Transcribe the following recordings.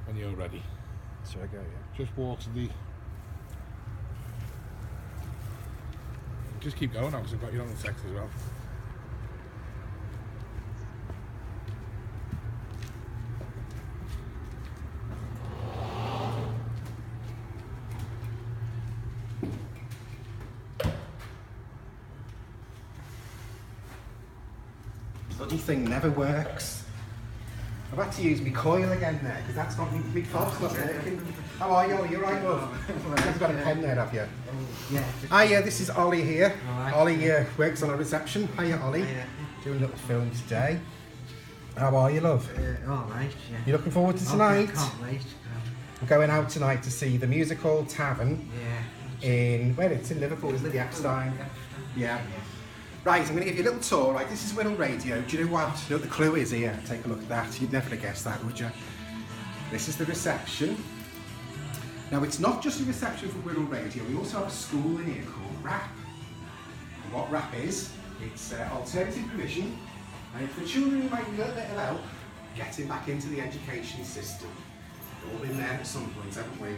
when you're ready. So I go, yeah. Just walk to the... Just keep going now because I've got you on the text as well. Bloody thing never works. I've had to use my coil again there because that's not my fob's not working. How are you? Ollie? You're right, love. You've got a pen there, have you? Yeah. Hiya, this is Ollie here. Right. Ollie works on a reception. Hiya, Ollie. Hiya. Doing a little film today. How are you, love? All right, yeah. You looking forward to tonight? Can't wait. We're going out tonight to see the Musical Tavern in, where it's in Liverpool, isn't it? The Epstein. Yeah. Right, I'm going to give you a little tour. Right, this is Wirral Radio. Do you know what? You know what the clue is here? Take a look at that. You'd never have guessed that, would you? This is the reception. Now, it's not just a reception for Wirral Radio. We also have a school in here called RAP. And what RAP is, it's alternative provision, and it's for children who might need a little bit of help getting back into the education system. We've all been there at some point, haven't we?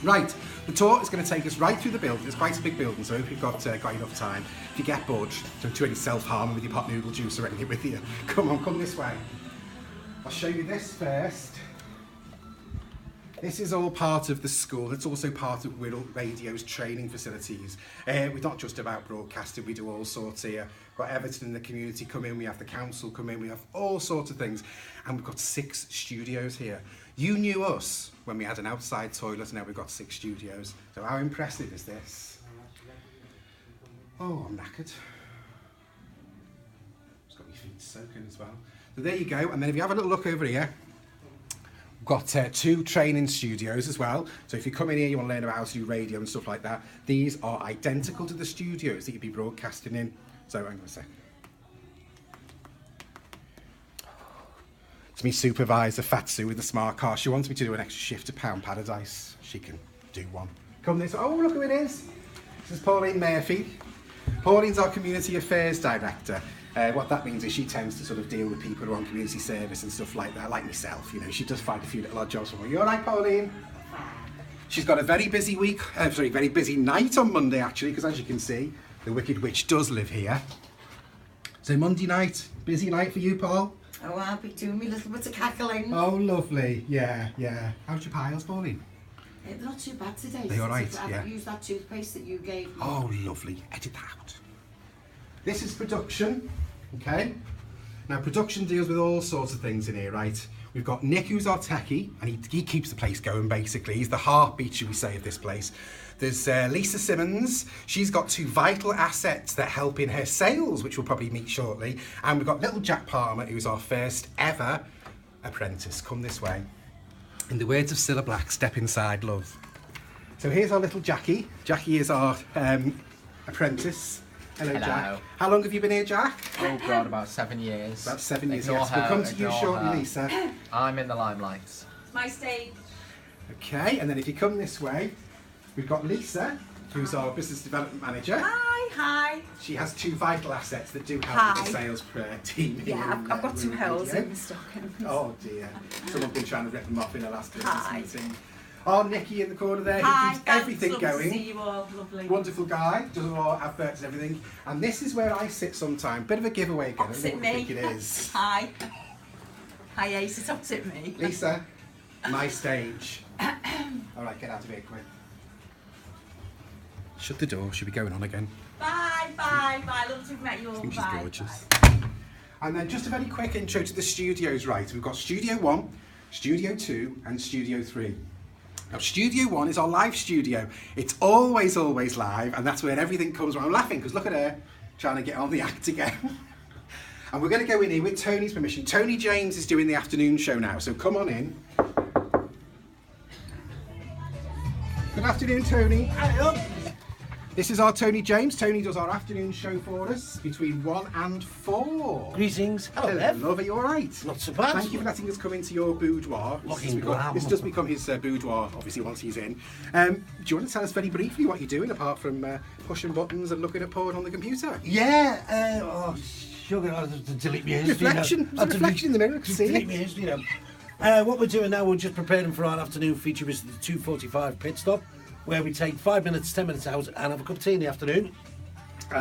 Right, the tour is going to take us right through the building. It's quite a big building, so I hope you've got enough time. If you get bored, don't do any self-harm with your pot noodle juice or anything with you. Come on, come this way. I'll show you this first. This is all part of the school. It's also part of Wirral Radio's training facilities. We're not just about broadcasting, we do all sorts here. We've got Everton in the community come in, we have the council come in, we have all sorts of things. And we've got 6 studios here. You knew us when we had an outside toilet, and now we've got 6 studios. So how impressive is this? Oh, I'm knackered. It's got my feet soaking as well. So there you go, and then if you have a little look over here, we've got 2 training studios as well. So if you come in here, you want to learn about how to do radio and stuff like that, these are identical to the studios that you'd be broadcasting in. So hang on a sec. It's me supervisor, Fatsu, with the smart car. She wants me to do an extra shift to Pound Paradise. She can do one. Come this way. Oh, look who it is. This is Pauline Murphy. Pauline's our community affairs director. What that means is she tends to sort of deal with people who are on community service and stuff like that, like myself, you know. She does find a few little odd jobs for me. You all right, Pauline? She's got a very busy week, very busy night on Monday, actually, because as you can see, the Wicked Witch does live here. So Monday night, busy night for you, Paul? Oh, I'll be doing me little bit of cackling. Oh, lovely. Yeah, yeah. How's your piles, Pauline? They're not too bad today. They're all right, yeah. I've used that toothpaste that you gave me. Oh, lovely. Edit that out. This is production, okay? Now, production deals with all sorts of things in here, right? We've got Nick, who's our techie, and he keeps the place going, basically. He's the heartbeat, should we say, of this place. There's Lisa Simmons. She's got 2 vital assets that help in her sales, which we'll probably meet shortly. And we've got little Jack Palmer, who's our first ever apprentice. Come this way. In the words of Cilla Black, step inside, love. So here's our little Jackie. Jackie is our apprentice. Hello, Jack. How long have you been here, Jack? Oh God, about 7 years. About 7 years, Ignore yes. her, We'll come to you ignore shortly, her. Lisa. I'm in the limelight. It's my stage. Okay, and then if you come this way, we've got Lisa, who's our business development manager. Hi. She has 2 vital assets that do help with the sales team. Here Yeah, in, I've got 2 Wirral holes Radio. in the stocking. Oh dear. Someone's been trying to rip them off in the last Hi. Christmas meeting. Oh, Nikki in the corner there, who Hi, keeps thanks, everything lovely going. to see you all, lovely. Wonderful guy, does all our adverts and everything. And this is where I sit sometime. Bit of a giveaway again. I don't know Opposite what me. you think it is. Hi. Hi, Ace, it's opposite me. Lisa, my stage. All right, get out of here quick. Shut the door, she'll be going on again. Bye. Love to have met you all. I think she's Bye. gorgeous. And then just a very quick intro to the studios, right? We've got Studio 1, Studio 2 and Studio 3. Now, Studio 1 is our live studio. It's always live, and that's where everything comes from. I'm laughing because look at her trying to get on the act again. And we're going to go in here with Tony's permission. Tony James is doing the afternoon show now, so come on in. Good afternoon, Tony. Hello. This is our Tony James. Tony does our afternoon show for us between 1 and 4. Greetings. Hello, Bev. Love, are you all right? Not so bad. Thank you for letting us come into your boudoir. Looking glam. This does become his boudoir, obviously, once he's in. Do you want to tell us very briefly what you're doing, apart from pushing buttons and looking at porn on the computer? Yeah. Sugar. I have to delete my history. Reflection. Now. There's a reflection in the mirror. I can see Delete it. my history now. What we're doing now, we're just preparing for our afternoon feature, which is the 2:45 pit stop, where we take 5 minutes, 10 minutes out and have a cup of tea in the afternoon.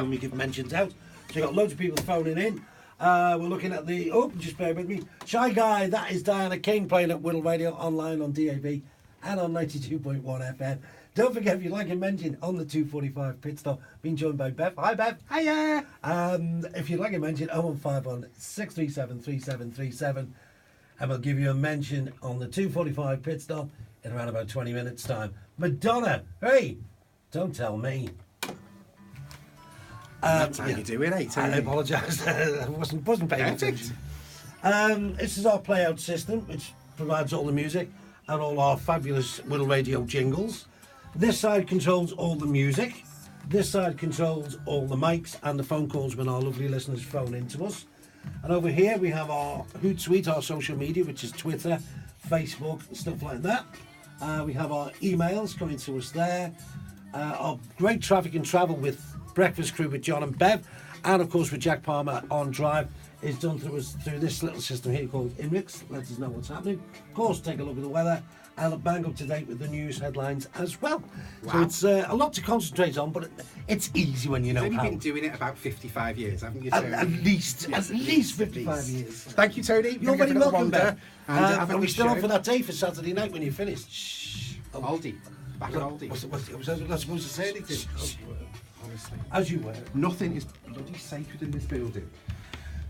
We give mentions out. So you've got loads of people phoning in. We're looking at the... Oh, just bear with me. Shy Guy, that is Diana King playing at Wirral Radio online on DAB and on 92.1 FM. Don't forget, if you'd like a mention on the 2:45 pit stop, being joined by Bev. Hi, Bev. Hiya. If you'd like a mention, 0151 637 3737, and we'll give you a mention on the 2:45 pit stop in around about 20 minutes' time. Madonna, hey, don't tell me. That's how you do it, eh? I apologise. I wasn't paying attention. This is our playout system, which provides all the music and all our fabulous Wirral Radio jingles. This side controls all the music. This side controls all the mics and the phone calls when our lovely listeners phone into us. And over here we have our Hootsuite, our social media, which is Twitter, Facebook, stuff like that. We have our emails coming to us there. Our great traffic and travel with Breakfast Crew with John and Bev, and of course with Jack Palmer on Drive, is done through this little system here called INRIX. Let us know what's happening. Of course, take a look at the weather and bang up to date with the news headlines as well. Wow. So it's a lot to concentrate on, but it's easy when you know You've how. only been doing it about 55 years, haven't you, At Tony? least 55 least. years. Thank you, Tony. You're very welcome, Bev. And Are we still on for that day for Saturday night when you finish? Shh. Aldi. Back at Aldi. Was I not supposed to say anything? Honestly. As you were. Nothing is bloody sacred in this building.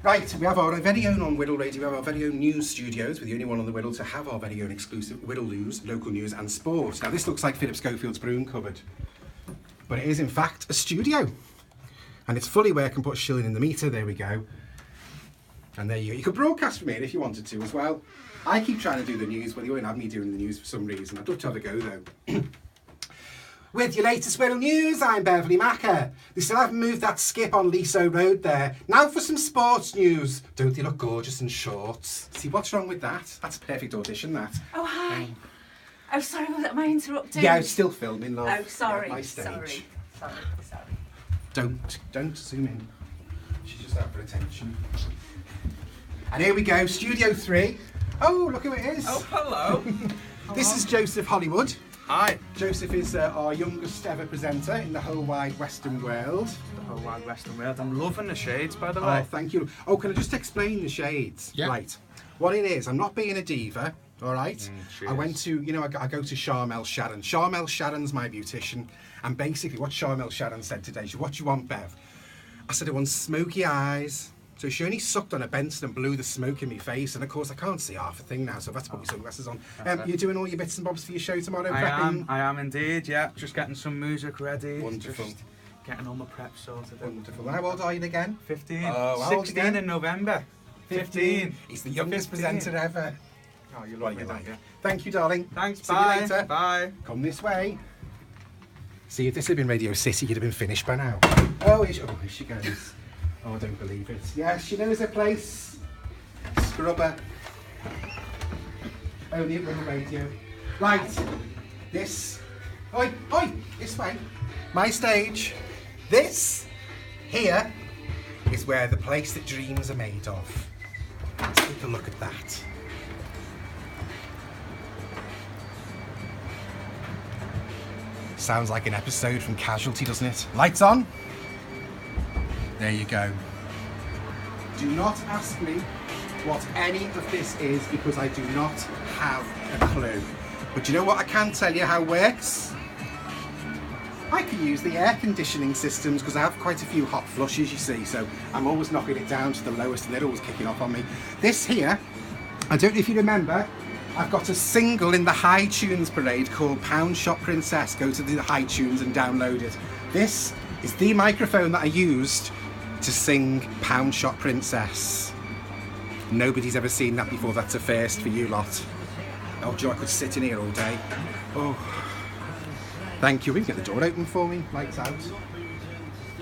Right, we have our very own on Wirral Radio, we have our very own news studios. We're the only one on the Wirral to have our very own exclusive Wirral news, local news and sport. Now this looks like Philip Schofield's broom cupboard, but it is in fact a studio. And it's fully where I can put a shilling in the meter, there we go. And there you go. You could broadcast from here if you wanted to as well. I keep trying to do the news, but you won't have me doing the news for some reason. I'd love to have a go though. With your latest Wirral news, I'm Beverly Macker. They still haven't moved that skip on Liso Road there. Now for some sports news. Don't they look gorgeous in shorts? See, what's wrong with that? That's a perfect audition, that. Oh, hi. Oh, sorry, am I interrupting? Yeah, it's still filming, love. Oh, sorry. Yeah, my stage. Sorry. Don't zoom in. She's just out for attention. And here we go, Studio 3. Oh, look who it is. Oh, hello. This is Joseph Hollywood. Hi. Joseph is our youngest ever presenter in the whole wide Western world. The whole wide Western world. I'm loving the shades, by the Oh, way. thank you. Oh, can I just explain the shades? Yeah. Right. What it is, I'm not being a diva, all right? she I is. went to, I go to Charmel Sharon. Charmel Sharon's my beautician. And basically what Charmel Sharon said today, she said, what do you want, Bev? I said, I want smoky eyes. So she only sucked on a Benson and blew the smoke in my face, and of course I can't see half a thing now, so I've had to put my sunglasses on. You're doing all your bits and bobs for your show tomorrow, prepping? I am indeed, yeah. Just getting some music ready. Wonderful. Just getting all my prep sorted. Wonderful. How old are you again? 15. Oh, how old 16 again? in November. 15. He's the youngest 15. presenter ever. Oh, you What love do me, you don't like? you? Thank you, darling. Thanks, See bye. you later. Bye. Come this way. See, if this had been Radio City, you'd have been finished by now. Oh, here she goes. Oh, I don't believe it. Yeah, she knows her place. Scrubber. Only at Wirral Radio. Right. This. Oi, this way. My stage. This here is where the place that dreams are made of. Take a look at that. Sounds like an episode from Casualty, doesn't it? Lights on. There you go. Do not ask me what any of this is because I do not have a clue. But do you know what I can tell you how it works? I can use the air conditioning systems because I have quite a few hot flushes, you see, so I'm always knocking it down to the lowest and they're always kicking off on me. This here, I don't know if you remember, I've got a single in the High Tunes parade called Pound Shop Princess. Go to the High Tunes and download it. This is the microphone that I used to sing Pound Shop Princess. Nobody's ever seen that before. That's a first for you lot. Oh, Joe, I could sit in here all day. Oh, thank you. We can get the door open for me. Lights out.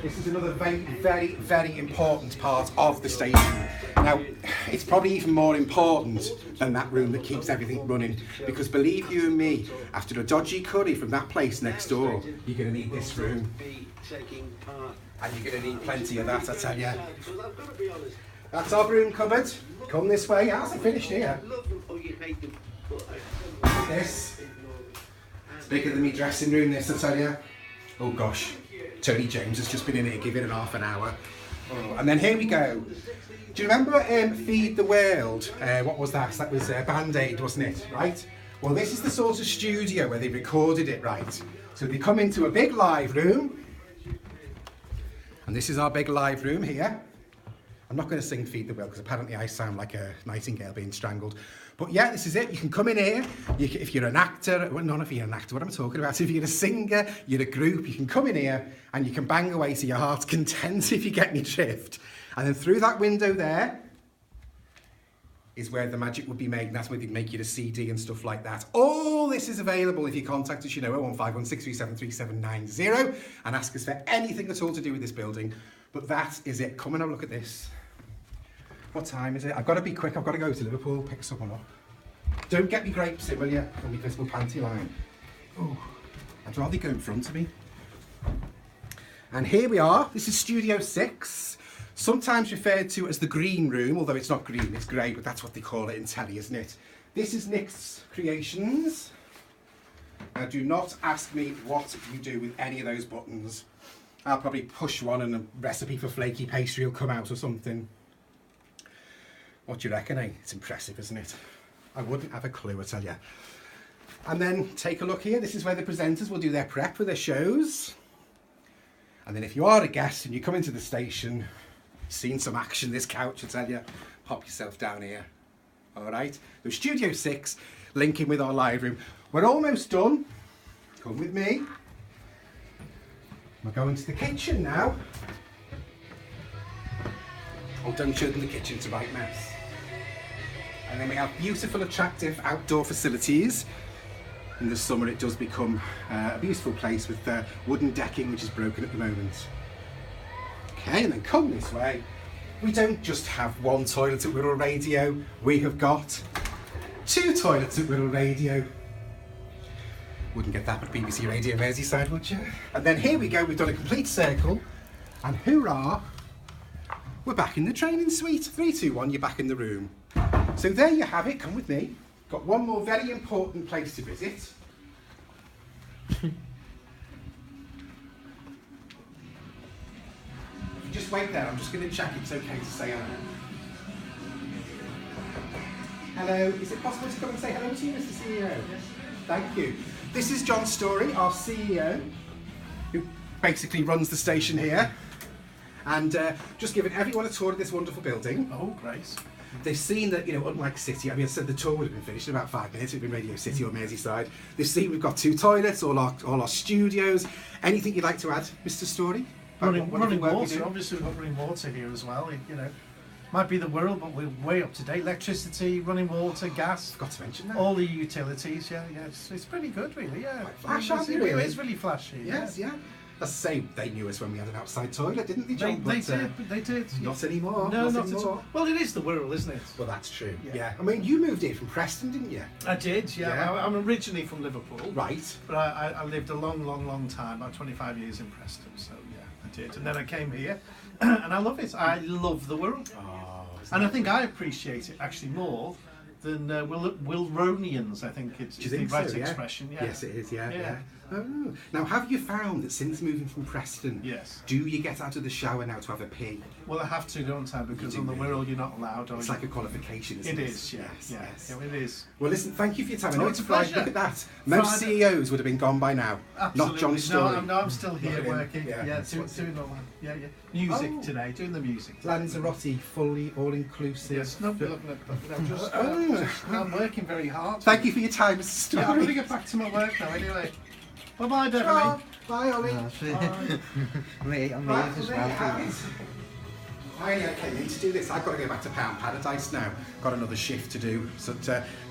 This is another very important part of the station. Now, it's probably even more important than that room that keeps everything running, because believe you and me, after a dodgy curry from that place next door, you're going to need this room. And you're going to need plenty of that, I tell you. That's our broom cupboard. Come this way. It hasn't finished here. at this. It's bigger than my dressing room, this, I tell you. Oh gosh, Tony James has just been in here giving it half an hour. Oh, and then here we go. Do you remember Feed the World? What was that? That was Band-Aid, wasn't it? Right? Well, this is the sort of studio where they recorded it, right? So they come into a big live room. And this is our big live room here. I'm not going to sing Feed the World because apparently I sound like a nightingale being strangled. But yeah, this is it. You can come in here. If you're an actor, well, none of you are an actor, what am I talking about? If you're a singer, you're a group, you can come in here and you can bang away to your heart's content, if you get me drift. And then through that window there is where the magic would be made, and that's where they'd make you a CD and stuff like that. All this is available if you contact us, 01516373790, and ask us for anything at all to do with this building. But that is it. Come and have a look at this. What time is it? I've got to be quick. I've got to go to Liverpool, pick someone up. Don't get me grapes in, will you? On my visible panty line. Oh, I'd rather go in front of me. And here we are. This is Studio 6. Sometimes referred to as the green room, although it's not green, it's grey, but that's what they call it in telly, isn't it? This is Nick's creations. Now, do not ask me what you do with any of those buttons. I'll probably push one and a recipe for flaky pastry will come out or something. What do you reckon, eh? It's impressive, isn't it? I wouldn't have a clue, I tell you. And then take a look here. This is where the presenters will do their prep for their shows. And then if you are a guest and you come into the station, seen some action, this couch, I tell you, pop yourself down here. All right? So Studio 6, linking with our live room. We're almost done. Come with me. We're going to the kitchen now. Oh, don't show them the kitchen, it's a right mess. And then we have beautiful, attractive outdoor facilities. In the summer it does become a beautiful place with wooden decking, which is broken at the moment. Okay, and then come this way. We don't just have one toilet at Wirral Radio, we have got 2 toilets at Wirral Radio. Wouldn't get that at BBC Radio Merseyside, would you? And then here we go, we've done a complete circle, and hurrah, we're back in the training suite. 3, 2, 1, you're back in the room. So there you have it, come with me. Got one more very important place to visit. Just wait there, I'm just going to check it's okay to say hello. Hello, is it possible to come and say hello to you, Mr. CEO? Yes. Thank you. This is John Story, our CEO, who basically runs the station here. And just giving everyone a tour of this wonderful building. Oh, great. They've seen that, unlike City, I said the tour would have been finished in about 5 minutes. It would have been Radio City or Merseyside. They've seen we've got 2 toilets, all our studios. Anything you'd like to add, Mr. Story? Running water, obviously we've got running water here as well. Might be the world, but we're way up to date. Electricity, running water, gas. Forgot to mention that. All the utilities, yeah. It's pretty good, really, yeah. Quite flash, aren't they, really? It's really flashy. Yes, yeah. That's the same. They knew us when we had an outside toilet, didn't they, John? They did. Not anymore. No, not anymore. at all. Well, it is the Wirral, isn't it? Well, that's true. Yeah. I mean, you moved here from Preston, didn't you? I did, yeah. I'm originally from Liverpool. Right. But I lived a long time, about 25 years in Preston, so yeah, I did. And then I came here, and I love it. I love the Wirral. Oh, and I think I appreciate it actually more than Wilronians, I think it's the right expression. Yeah. Yes, it is, yeah. Oh. Now, have you found that since moving from Preston, yes, do you get out of the shower now to have a pee? Well, I have to, don't I? Because on the Wirral you're not allowed. It's like a qualification, isn't it? It is, yes. Yeah, it is. Well, listen, thank you for your time. I know it's a Friday. pleasure. Look at that. Most CEOs would have been gone by now. Absolutely. Not John Story. No, I'm still here working. Yeah, doing all that. Yeah. Music today, doing the music. Lanzarote, fully all-inclusive. Yes, I'm working very hard. Thank you for your time, Mr. Story. Yeah, I'm going to get back to my work now anyway. Bye-bye, Beverly. Bye, Ollie. Me as well. I came in to do this. I've got to go back to Pound Paradise now. Got another shift to do. So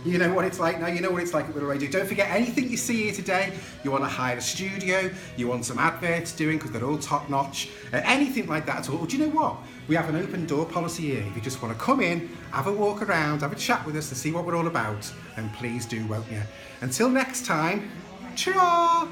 you know what it's like now. You know what it's like at Wirral Radio. Don't forget anything you see here today. You want to hire a studio. You want some adverts doing because they're all top notch. Anything like that at all. Do you know what? We have an open door policy here. If you just want to come in, have a walk around, have a chat with us to see what we're all about, then please do, won't you? Until next time, ta-ra!